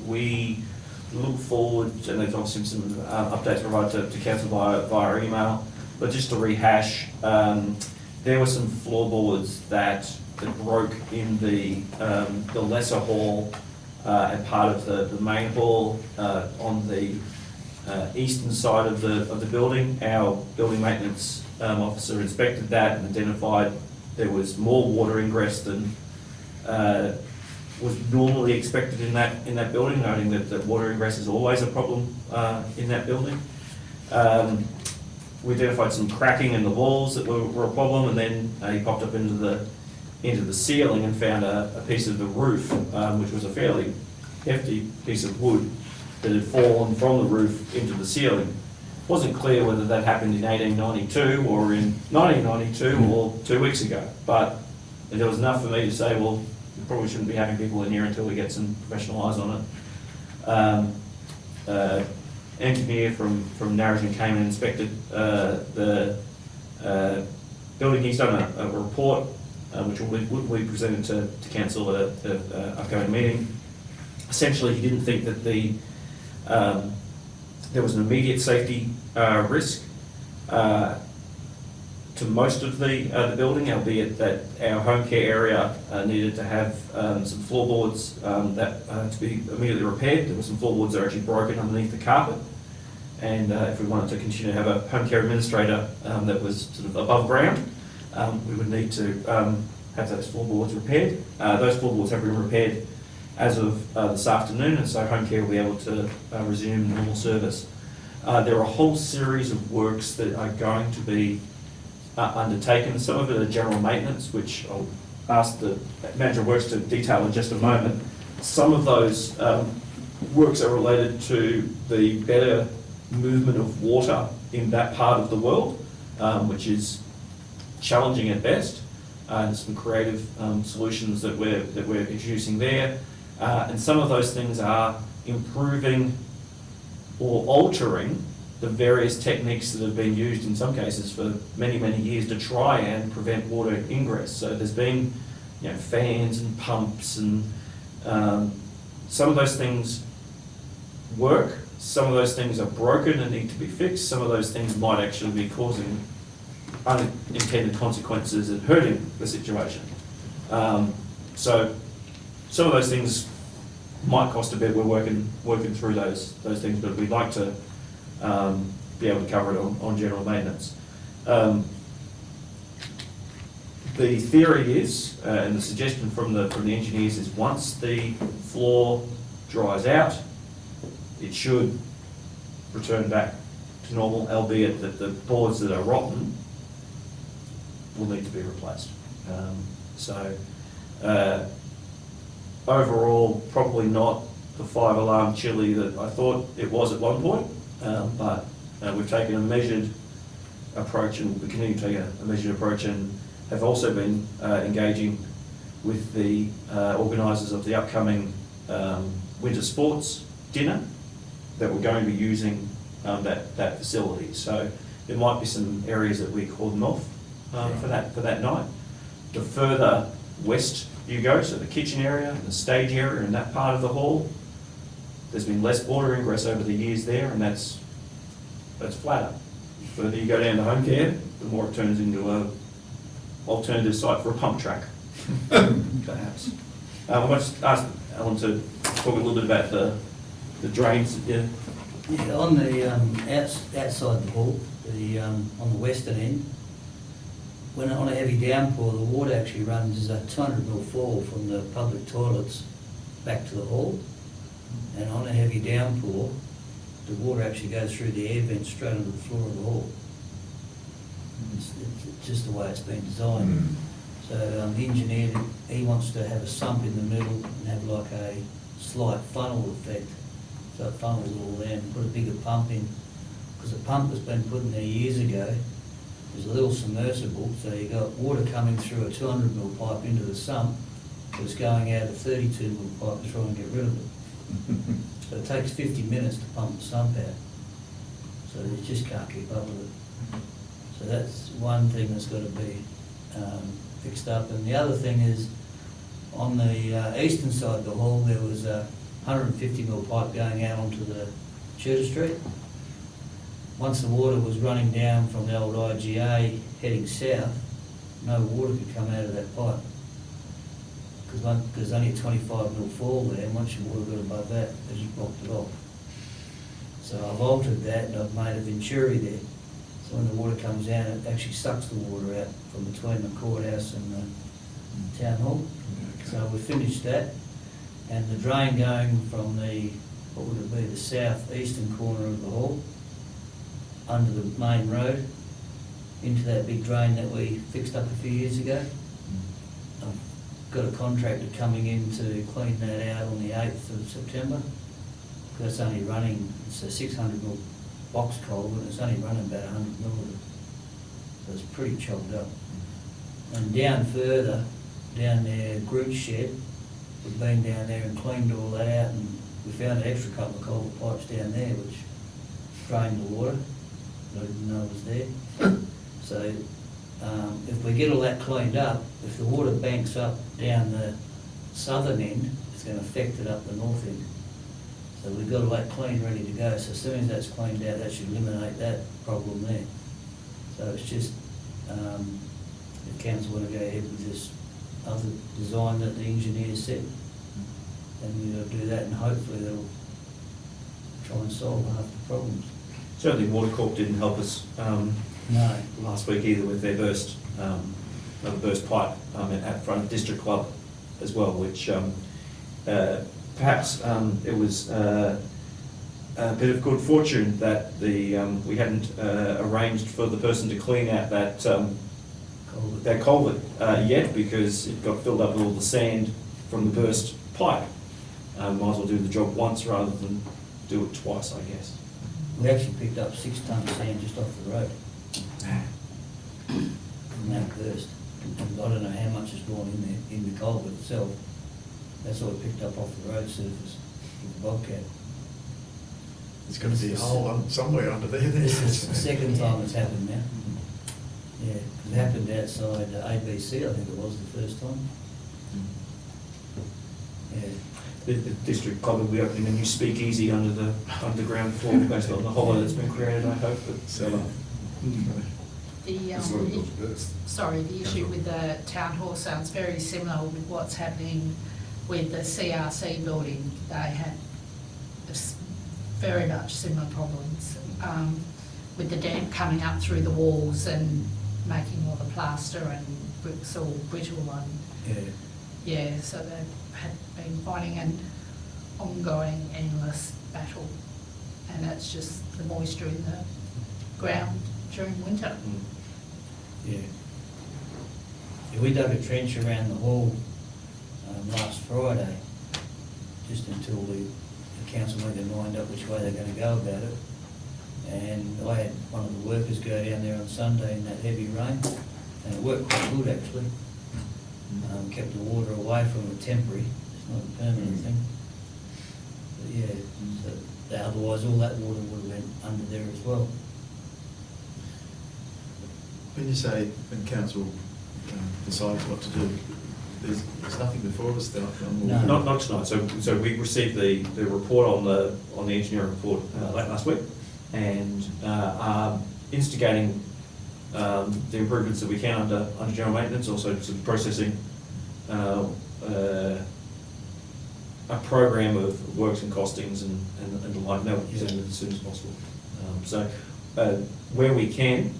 We look forward, and there's obviously some updates provided to council via email, but just to rehash, there were some floorboards that broke in the lesser hall and part of the main hall on the eastern side of the building. Our building maintenance officer inspected that and identified there was more water ingress than was normally expected in that building, noting that water ingress is always a problem in that building. We identified some cracking in the walls that were a problem, and then he popped up into the ceiling and found a piece of the roof, which was a fairly hefty piece of wood that had fallen from the roof into the ceiling. Wasn't clear whether that happened in 1892 or in 1992 or 2 weeks ago, but there was enough for me to say, well, we probably shouldn't be having people in here until we get some professional eyes on it. Engineer from Narrogin came and inspected the building. He's done a report which will be presented to council at an upcoming meeting. essentially he didn't think that there was an immediate safety risk to most of the building, albeit that our home care area needed to have some floorboards that to be immediately repaired. There were some floorboards that are actually broken underneath the carpet, and if we wanted to continue to have a home care administrator that was sort of above ground, we would need to have those floorboards repaired. Those floorboards have been repaired as of this afternoon, and so home care will be able to resume normal service. There are a whole series of works that are going to be undertaken. Some of it are general maintenance, which I'll ask the manager of works to detail in just a moment. Some of those works are related to the better movement of water in that part of the world, which is challenging at best, and some creative solutions that we're introducing there. And some of those things are improving or altering the various techniques that have been used in some cases for many, many years to try and prevent water ingress. So there's been, fans and pumps, and some of those things work, some of those things are broken and need to be fixed, some of those things might actually be causing unintended consequences and hurting the situation. So some of those things might cost a bit. We're working through those things, but we'd like to be able to cover it on general maintenance. The theory is, and the suggestion from the engineers is, once the floor dries out, it should return back to normal, albeit that the boards that are rotten will need to be replaced. Overall, probably not the 5-alarm chili that I thought it was at one point, but we've taken a measured approach, and we'll continue to take a measured approach, and have also been engaging with the organisers of the upcoming winter sports dinner that we're going to be using that facility. So there might be some areas that we cordon off for that night. The further west you go, so the kitchen area and the stage area and that part of the hall, there's been less water ingress over the years there, and that's flatter. The further you go down to home care, the more it turns into a alternative site for a pump track, perhaps. I might just ask Alan to talk a little bit about the drains. Yeah, on the outside the hall, on the western end, when on a heavy downpour, the water actually runs as a 200 mil fall from the public toilets back to the hall, and on a heavy downpour, the water actually goes through the air vent straight onto the floor of the hall. It's just the way it's been designed. So the engineer, he wants to have a sump in the middle and have like a slight funnel effect, so it funnels all down, and put a bigger pump in, because the pump that's been put in there years ago is a little submersible, so you got water coming through a 200 mil pipe into the sump, but it's going out a 32 mil pipe to try and get rid of it. So it takes 50 minutes to pump the sump out, so you just can't keep up with it. So that's one thing that's got to be fixed up. And the other thing is, on the eastern side of the hall, there was a 150 mil pipe going out onto the Tudor Street. Once the water was running down from the old IGA heading south, no water could come out of that pipe, because there's only a 25 mil fall there, and once your water got above that, they just blocked it off. So I've altered that, and I've made a venturi there. So when the water comes down, it actually sucks the water out from between the courthouse and the town hall. So we finished that, and the drain going from the, what would it be, the south-eastern corner of the hall, under the main road, into that big drain that we fixed up a few years ago. I've got a contractor coming in to clean that out on the 8th of September. That's only running, it's a 600 mil box culvert, and it's only running about 100 mil of it. So it's pretty chopped up. And down further, down there, Groot Shed, we've been down there and cleaned all that out, and we found an extra couple of culvert pipes down there which drained the water. I didn't know it was there. So if we get all that cleaned up, if the water banks up down the southern end, it's going to affect it up the north end. So we've got to wait clean, ready to go. So as soon as that's cleaned out, that should eliminate that problem there. So it's just, if council want to go ahead with this other design that the engineer said, then we'll do that, and hopefully that'll try and solve half the problems. Certainly Water Corp didn't help us No. last week either with their burst, another burst pipe at front of District Club as well, which perhaps it was a bit of good fortune that we hadn't arranged for the person to clean out that culvert yet, because it got filled up with all the sand from the burst pipe. Might as well do the job once rather than do it twice, I guess. We actually picked up 6 tonnes of sand just off the road from that burst. And I don't know how much has gone in there, in the culvert itself. That's all we picked up off the road surface with the Bobcat. There's going to be a hole somewhere under there. This is the second time it's happened now. Yeah, it happened outside ABC, I think it was the first time. Yeah. The District Club will be opening a new speakeasy under the underground floor based on the hollow that's been created, I hope. But, The issue with the town hall sounds very similar with what's happening with the CRC building. They had very much similar problems with the damp coming up through the walls and making all the plaster and bricks all brittle and yeah, so they had been fighting an ongoing endless battle, and that's just the moisture in the ground during winter. Yeah. Yeah, we dug a trench around the hall last Friday, just until the council made their mind up which way they're going to go about it. And I had one of the workers go down there on Sunday in that heavy rain, and it worked quite good actually. Kept the water away from it temporary, it's not a permanent thing. But yeah, so otherwise all that water would have went under there as well. When you say when council decides what to do, there's nothing before us then? No. Not tonight. So we received the report on the engineering report late last week, and are instigating the improvements that we can under general maintenance, also sort of processing a program of works and costings and the like. That will be presented as soon as possible. Where we can,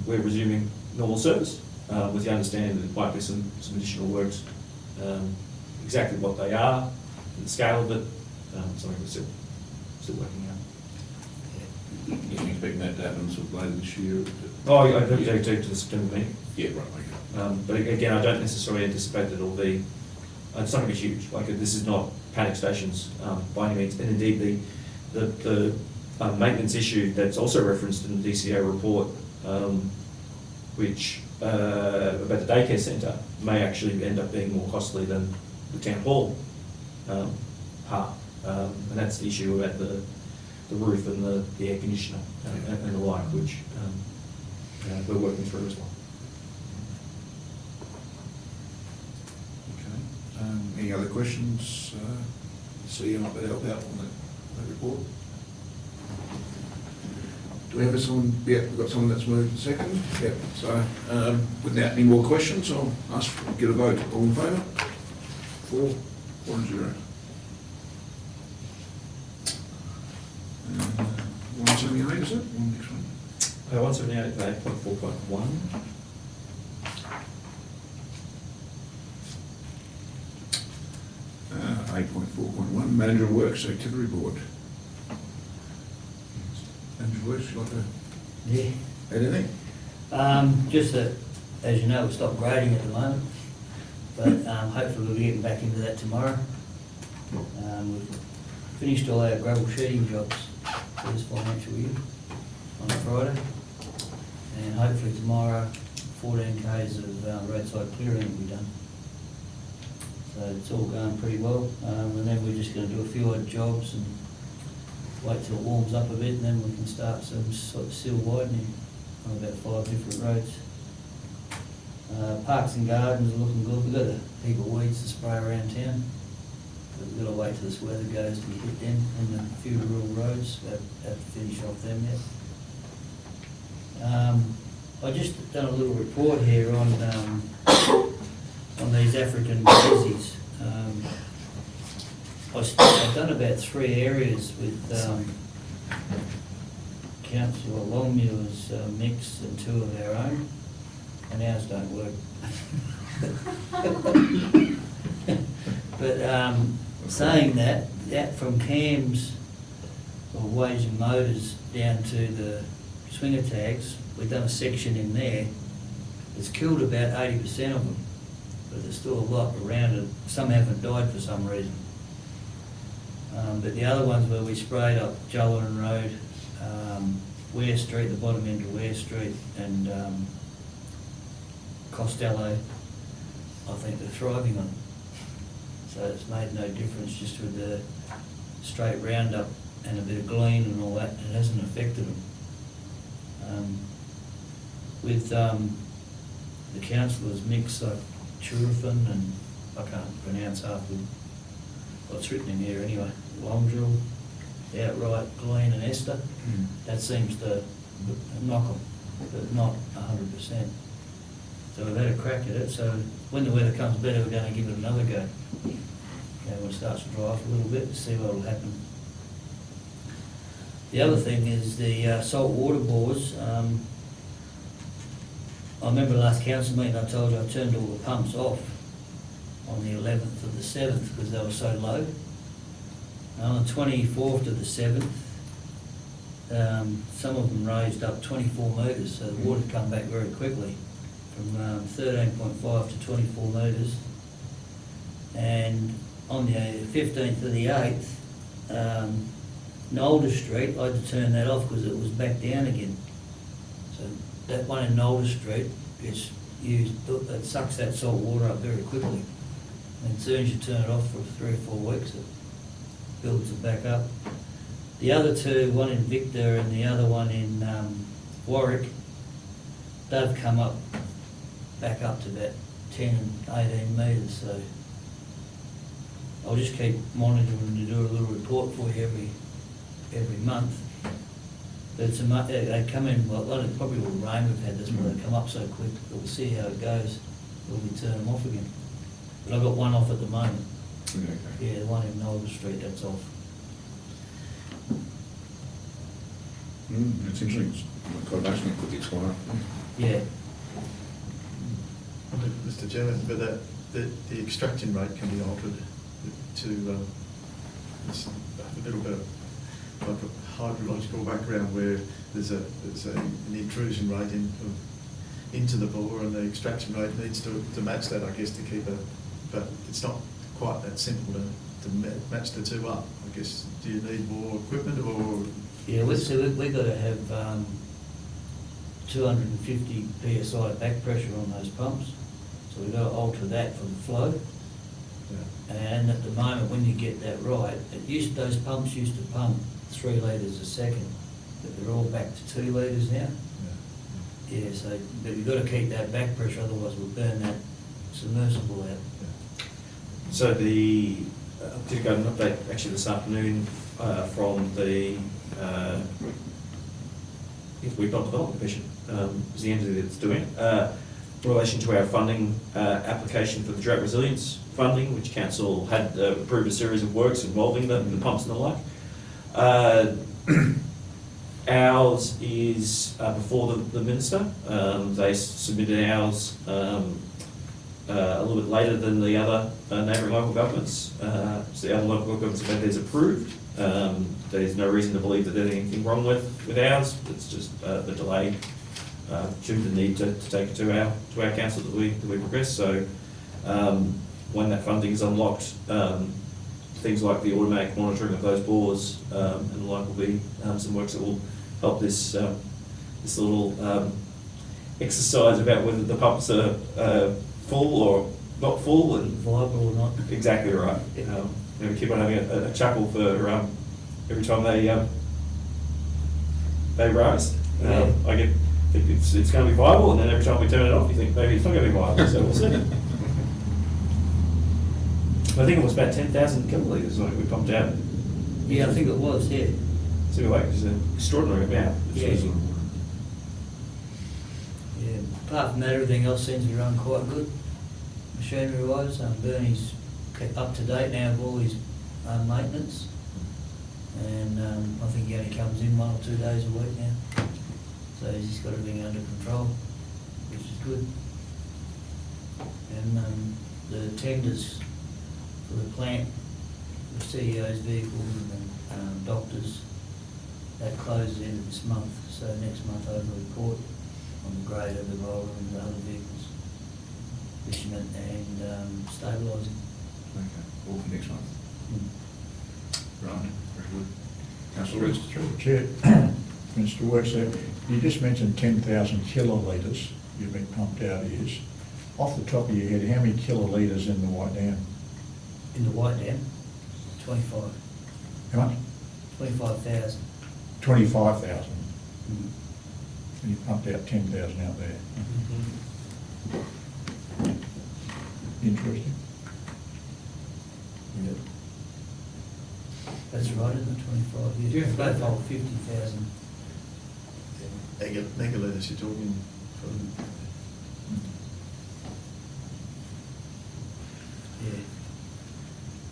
we're resuming normal service with the understanding that there might be some additional works. Exactly what they are, and the scale of it, something we're still working out. You're expecting that to happen sort of later this year? Oh, I don't take to the September meeting. Yeah, right, okay. But again, I don't necessarily anticipate that it'll be, it's not going to be huge. Like, this is not panic stations by any means. And indeed, the maintenance issue that's also referenced in the DCA report, which about the daycare centre, may actually end up being more costly than the town hall part. And that's the issue about the roof and the air conditioner and the like, which we're working through as well. Okay. Any other questions? See you might be help out on that report. Do we have someone? Yeah, we've got someone that's moved and second. Yeah. So without any more questions, I'll ask get a vote. All in favour? 4 and 0. 178 is it? Next one. 178, 8.4.1. 8.4.1, Manager of Works Activity Board. Manager of Works, you like to Yeah. add anything? Just that, as you know, we've stopped grading at the moment, but hopefully we'll be getting back into that tomorrow. We've finished all our gravel sheeting jobs for this financial year on a Friday, and hopefully tomorrow 14 k's of roadside clearing will be done. So it's all going pretty well, and then we're just going to do a few odd jobs and wait till it warms up a bit, and then we can start some sort of sill widening on about 5 different roads. Parks and gardens are looking good. We've got a heap of weeds to spray around town. we've got to wait till this weather goes to hit them and a few rural roads, have to finish off them yet. I just done a little report here on these African daisies. I've done about 3 areas with Councillor Longmuir's mix and 2 of our own, and ours don't work. But saying that from Cam's or Wage and Motors down to the swinger tags, we've done a section in there. It's killed about 80% of them, but there's still a lot around it. Some haven't died for some reason. But the other ones where we sprayed up Jolyon Road, Ware Street, the bottom end of Ware Street, and Costello, I think they're thriving on it. So it's made no difference just with the straight Roundup and a bit of glean and all that. It hasn't affected them. With the councillors mix like Churufin and I can't pronounce half of what's written in here anyway. Longdrill, Outright, Glean and Esther. That seems to knock them, but not 100%. So we've had a crack at it. So when the weather comes better, we're going to give it another go. Okay, when it starts to dry off a little bit to see what will happen. The other thing is the salt water bores. I remember last council meeting I told you I turned all the pumps off on the 11th of the 7th because they were so low. And on the 24th of the 7th, some of them raised up 24 metres, so the water come back very quickly from 13.5 to 24 metres. And on the 15th of the 8th, Nolder Street, I had to turn that off because it was back down again. So that one in Nolder Street gets used, it sucks that salt water up very quickly. And as soon as you turn it off for 3 or 4 weeks, it builds it back up. The other 2, one in Victor and the other one in Warwick, they've come up, back up to about 10 and 18 metres, so I'll just keep monitoring to do a little report for you every month. But it's they come in, well, probably all the rain we've had this month, they come up so quick, but we'll see how it goes, we'll be turning them off again. But I've got one off at the moment. Okay. Yeah, the one in Nolder Street, that's off. That's interesting. God, that's going to put this one up. Yeah. Mr. Chairman, but the extraction rate can be altered to it's a little bit of like a hydrological background where there's an intrusion rate into the bore, and the extraction rate needs to match that, I guess, to keep but it's not quite that simple to match the 2 up. I guess, do you need more equipment or? Yeah, we've got to have 250 psi back pressure on those pumps, so we've got to alter that for the flow. Yeah. And at the moment, when you get that right, those pumps used to pump 3 litres a second, but they're all back to 2 litres now. Yeah. Yeah, so but you've got to keep that back pressure, otherwise we'll burn that submersible out. So the, did get an update actually this afternoon from the We've Got Development Commission, is the entity that's doing it, in relation to our funding application for the drought resilience funding, which council had approved a series of works involving the pumps and the like. Ours is before the minister. They submitted ours a little bit later than the other neighbouring local governments. So the other local governments have had theirs approved. There's no reason to believe that there's anything wrong with ours. It's just the delay due to the need to take it to our council that we progress. So when that funding is unlocked, things like the automatic monitoring of those bores and the like will be some works that will help this little exercise about whether the pumps are full or not full and Viable or not. exactly right. We keep on having a chuckle for every time they rise. Yeah. I think it's going to be viable, and then every time we turn it off, you think maybe it's not going to be viable. So we'll see. I think it was about 10,000 kilolitres like we pumped out. Yeah, I think it was, yeah. So anyway, it's an extraordinary amount. Yeah. Yeah, apart from that, everything else seems to be running quite good, machinery wise. Bernie's kept up to date now with all his maintenance. And I think he only comes in 1 or 2 days a week now. So he's just got everything under control, which is good. And the tenders for the plant, the CEO's vehicles and doctors, that closes end of this month. So next month I'll have a report on the grade of the roller and the other vehicles, bitumen and stabilising. Okay, all for next month. Right, very good. Councillor West. Through the chair, Mr. Works, you just mentioned 10,000 kilolitres you've been pumped out years. Off the top of your head, how many kilolitres in the White Dam? In the White Dam, 25. How much? 25,000. 25,000. And you pumped out 10,000 out there. Interesting. Yep. That's right, isn't it, 25 years? Yeah. Both hold 50,000. Megalitres you're talking from. Yeah.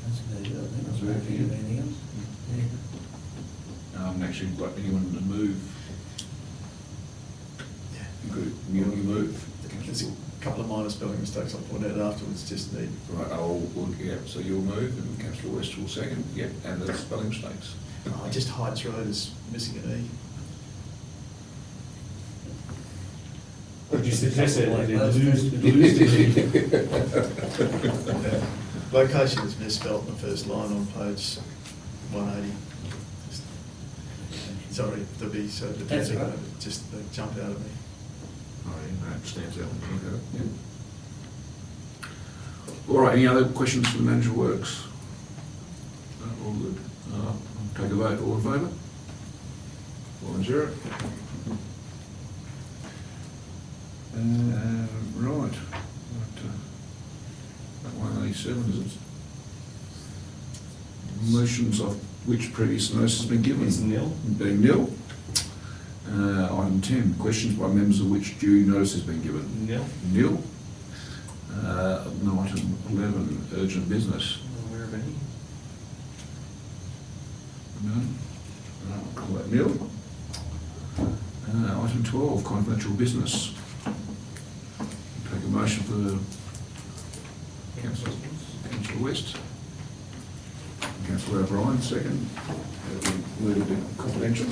That's about it, I think. That's I about can't think of it. anything else. Yeah. I haven't actually got anyone to move. Yeah. Good, you move. There's a couple of minor spelling mistakes I'll point out afterwards, just need. Right, yeah, so you'll move and Councillor West will second, yep, and the spelling mistakes. Just Heights Road is missing an E. Could you suggest that Like they most lose Yeah. Location is misspelled in the first line on page 180. Just- Sorry to be so That's dependent, all but right. it just they jumped out of me. Oh, yeah, that stands out. Okay, yeah. All right, any other questions for the manager of works? No, all good. I'll take a vote, all in favour? 4-0. Right. That 187, is it? Motions of which previous notice has been given? It's nil. Being nil. Item 10, questions by members of which due notice has been given? Nil. Nil. No, item 11, urgent business. Aware of any? None. I'll call that nil. Item 12, confidential business. Take a motion for Councillor West. Councillor O'Brien, second. Move it to confidential.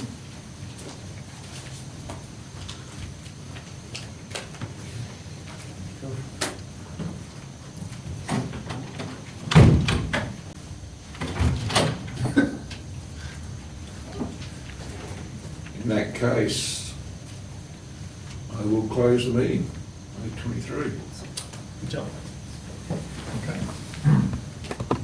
In that case, I will close the meeting, 8:23. Good job. Okay.